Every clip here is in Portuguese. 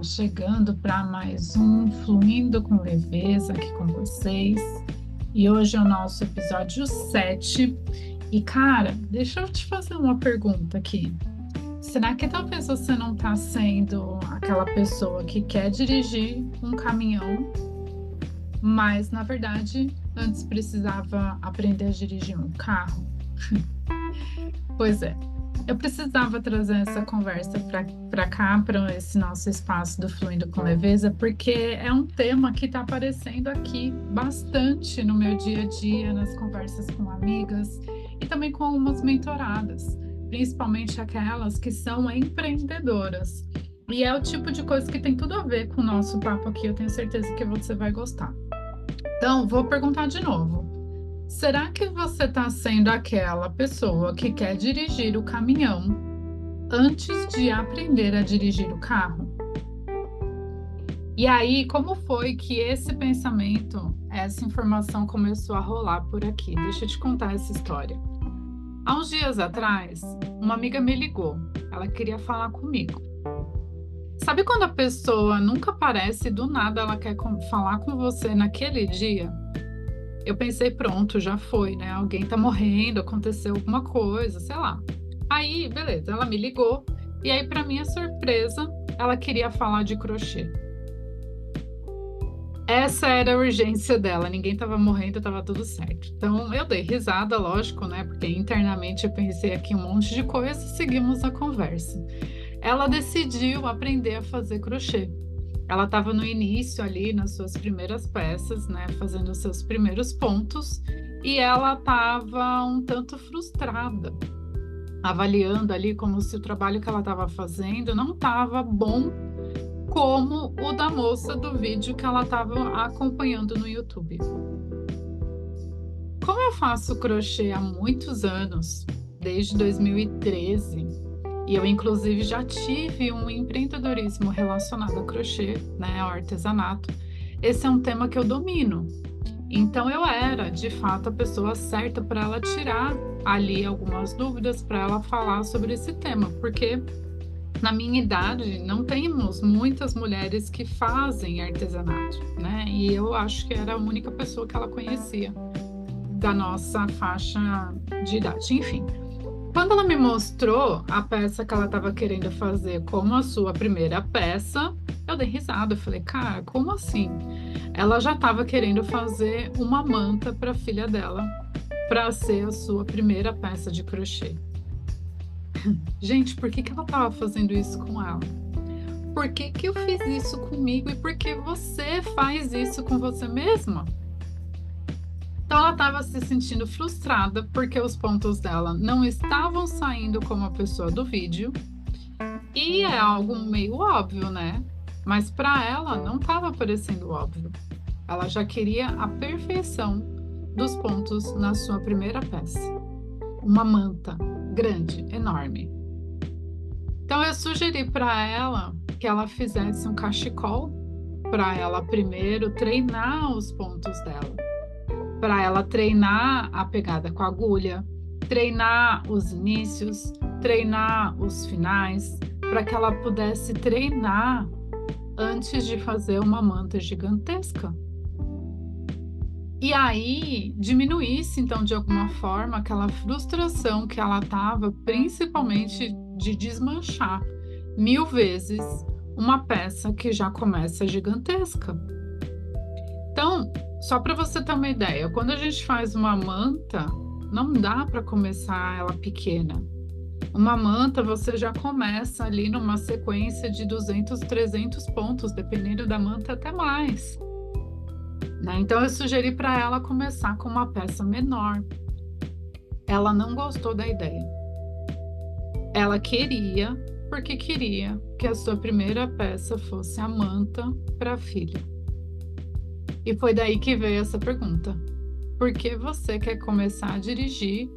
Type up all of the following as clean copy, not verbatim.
chegando para mais um Fluindo com Leveza aqui com vocês. E hoje é o nosso episódio 7. E cara, deixa eu te fazer uma pergunta aqui. Será que talvez você não está sendo aquela pessoa que quer dirigir um caminhão, mas na verdade antes precisava aprender a dirigir um carro? Pois é. Eu precisava trazer essa conversa para cá, para esse nosso espaço do Fluindo com Leveza, porque é um tema que está aparecendo aqui bastante no meu dia a dia, nas conversas com amigas e também com algumas mentoradas, principalmente aquelas que são empreendedoras. E é o tipo de coisa que tem tudo a ver com o nosso papo aqui, eu tenho certeza que você vai gostar. Então, vou perguntar de novo. Será que você está sendo aquela pessoa que quer dirigir o caminhão antes de aprender a dirigir o carro? E aí, como foi que esse pensamento, essa informação começou a rolar por aqui? Deixa eu te contar essa história. Há uns dias atrás, uma amiga me ligou. Ela queria falar comigo. Sabe quando a pessoa nunca aparece e do nada ela quer falar com você naquele dia? Eu pensei, pronto, já foi, né? Alguém tá morrendo, aconteceu alguma coisa, sei lá. Aí, beleza, ela me ligou e aí, para minha surpresa, ela queria falar de crochê. Essa era a urgência dela, ninguém tava morrendo, tava tudo certo. Então, eu dei risada, lógico, né? Porque internamente eu pensei aqui um monte de coisa e seguimos a conversa. Ela decidiu aprender a fazer crochê. Ela estava no início ali, nas suas primeiras peças, né, fazendo os seus primeiros pontos, e ela estava um tanto frustrada, avaliando ali como se o trabalho que ela estava fazendo não estava bom como o da moça do vídeo que ela estava acompanhando no YouTube. Como eu faço crochê há muitos anos, desde 2013, e eu, inclusive, já tive um empreendedorismo relacionado a crochê, né, ao artesanato. Esse é um tema que eu domino. Então, eu era, de fato, a pessoa certa para ela tirar ali algumas dúvidas, para ela falar sobre esse tema, porque na minha idade não temos muitas mulheres que fazem artesanato, né? E eu acho que era a única pessoa que ela conhecia da nossa faixa de idade, enfim. Quando ela me mostrou a peça que ela estava querendo fazer como a sua primeira peça, eu dei risada. Eu falei, cara, como assim? Ela já estava querendo fazer uma manta para a filha dela, para ser a sua primeira peça de crochê. Gente, por que ela estava fazendo isso com ela? Por que eu fiz isso comigo e por que você faz isso com você mesma? Então, ela estava se sentindo frustrada porque os pontos dela não estavam saindo como a pessoa do vídeo. E é algo meio óbvio, né? Mas para ela não estava parecendo óbvio. Ela já queria a perfeição dos pontos na sua primeira peça. Uma manta grande, enorme. Então, eu sugeri para ela que ela fizesse um cachecol para ela primeiro treinar os pontos dela. Para ela treinar a pegada com a agulha, treinar os inícios, treinar os finais, para que ela pudesse treinar antes de fazer uma manta gigantesca. E aí diminuísse, então, de alguma forma, aquela frustração que ela estava, principalmente de desmanchar 1000 vezes uma peça que já começa gigantesca. Então, só para você ter uma ideia, quando a gente faz uma manta, não dá para começar ela pequena. Uma manta você já começa ali numa sequência de 200, 300 pontos, dependendo da manta até mais. Né? Então eu sugeri para ela começar com uma peça menor. Ela não gostou da ideia. Ela queria, porque queria que a sua primeira peça fosse a manta para a filha. E foi daí que veio essa pergunta. Por que você quer começar a dirigir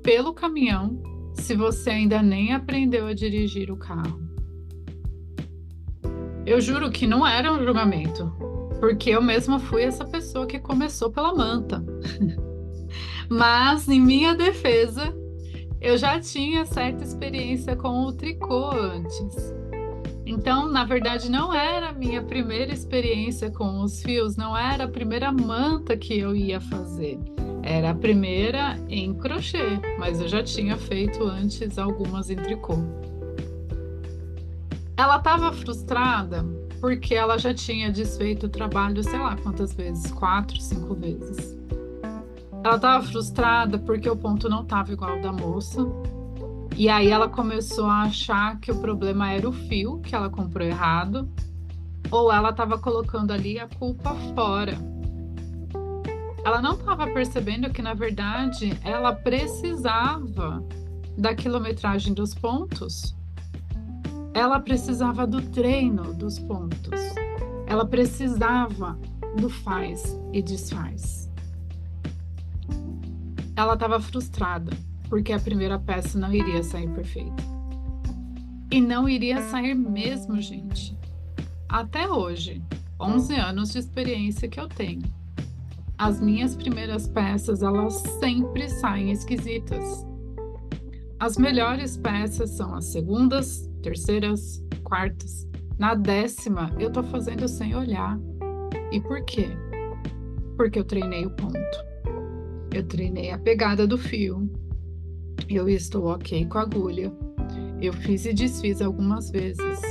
pelo caminhão se você ainda nem aprendeu a dirigir o carro? Eu juro que não era um julgamento, porque eu mesma fui essa pessoa que começou pela manta. Mas, em minha defesa, eu já tinha certa experiência com o tricô antes. Então, na verdade, não era a minha primeira experiência com os fios, não era a primeira manta que eu ia fazer. Era a primeira em crochê, mas eu já tinha feito antes algumas em tricô. Ela estava frustrada porque ela já tinha desfeito o trabalho, sei lá quantas vezes, 4, 5 vezes. Ela estava frustrada porque o ponto não estava igual ao da moça. E aí ela começou a achar que o problema era o fio que ela comprou errado, ou ela estava colocando ali a culpa fora. Ela não estava percebendo que, na verdade, ela precisava da quilometragem dos pontos. Ela precisava do treino dos pontos. Ela precisava do faz e desfaz. Ela estava frustrada porque a primeira peça não iria sair perfeita. E não iria sair mesmo, gente. Até hoje, 11 anos de experiência que eu tenho. As minhas primeiras peças, elas sempre saem esquisitas. As melhores peças são as segundas, terceiras, quartas. Na 10ª, eu tô fazendo sem olhar. E por quê? Porque eu treinei o ponto. Eu treinei a pegada do fio. Eu estou ok com a agulha. Eu fiz e desfiz algumas vezes.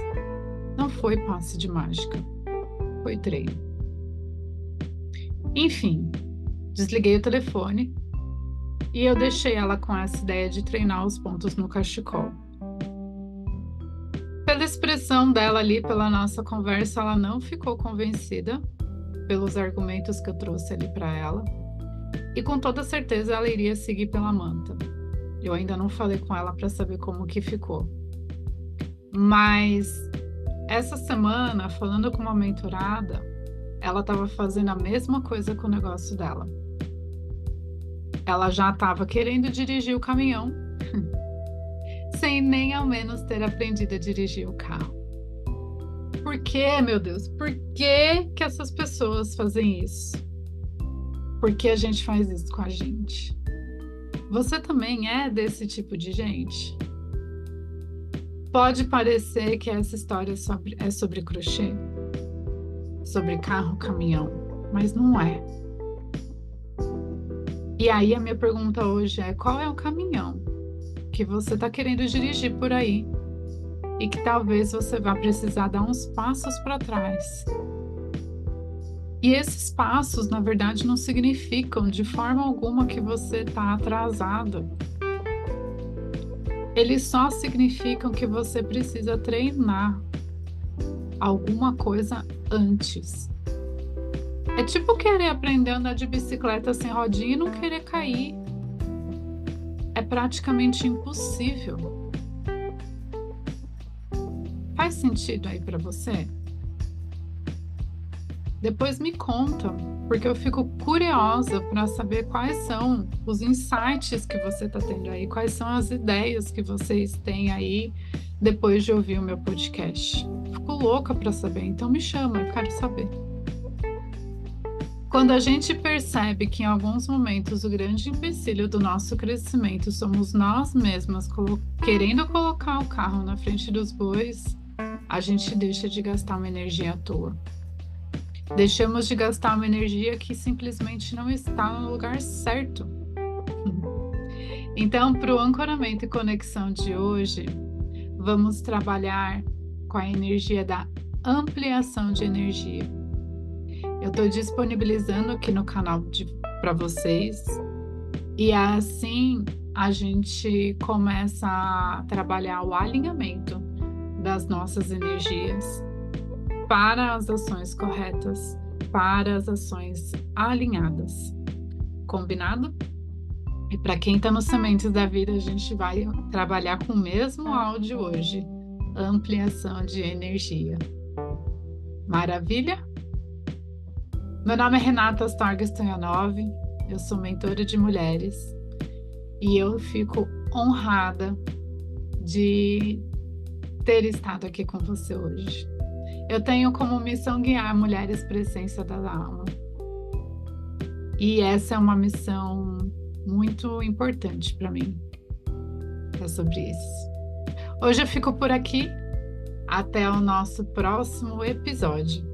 Não foi passe de mágica. Foi treino. Enfim, desliguei o telefone e eu deixei ela com essa ideia de treinar os pontos no cachecol. Pela expressão dela ali, pela nossa conversa, ela não ficou convencida pelos argumentos que eu trouxe ali para ela. E com toda certeza ela iria seguir pela manta. Eu ainda não falei com ela para saber como que ficou. Mas essa semana, falando com uma mentorada, ela estava fazendo a mesma coisa com o negócio dela. Ela já estava querendo dirigir o caminhão, sem nem ao menos ter aprendido a dirigir o carro. Por quê, meu Deus? Por que que essas pessoas fazem isso? Por que a gente faz isso com a gente? Você também é desse tipo de gente? Pode parecer que essa história é sobre crochê, sobre carro, caminhão, mas não é. E aí a minha pergunta hoje é: qual é o caminhão que você está querendo dirigir por aí e que talvez você vá precisar dar uns passos para trás? E esses passos, na verdade, não significam de forma alguma que você está atrasado. Eles só significam que você precisa treinar alguma coisa antes. É tipo querer aprender a andar de bicicleta sem rodinha e não querer cair. É praticamente impossível. Faz sentido aí para você? Depois me conta, porque eu fico curiosa para saber quais são os insights que você está tendo aí, quais são as ideias que vocês têm aí depois de ouvir o meu podcast. Fico louca para saber, então me chama, eu quero saber. Quando a gente percebe que em alguns momentos o grande empecilho do nosso crescimento somos nós mesmas querendo colocar o carro na frente dos bois, a gente deixa de gastar uma energia à toa. Deixamos de gastar uma energia que simplesmente não está no lugar certo. Então, para o ancoramento e conexão de hoje, vamos trabalhar com a energia da ampliação de energia. Eu estou disponibilizando aqui no canal para vocês e assim a gente começa a trabalhar o alinhamento das nossas energias para as ações corretas, para as ações alinhadas. Combinado? E para quem está nos Sementes da Vida, a gente vai trabalhar com o mesmo áudio hoje, ampliação de energia. Maravilha? Meu nome é Renata Astorga Stoyanov, eu sou mentora de mulheres e eu fico honrada de ter estado aqui com você hoje. Eu tenho como missão guiar mulheres para a essência da alma. E essa é uma missão muito importante para mim. É sobre isso. Hoje eu fico por aqui. Até o nosso próximo episódio.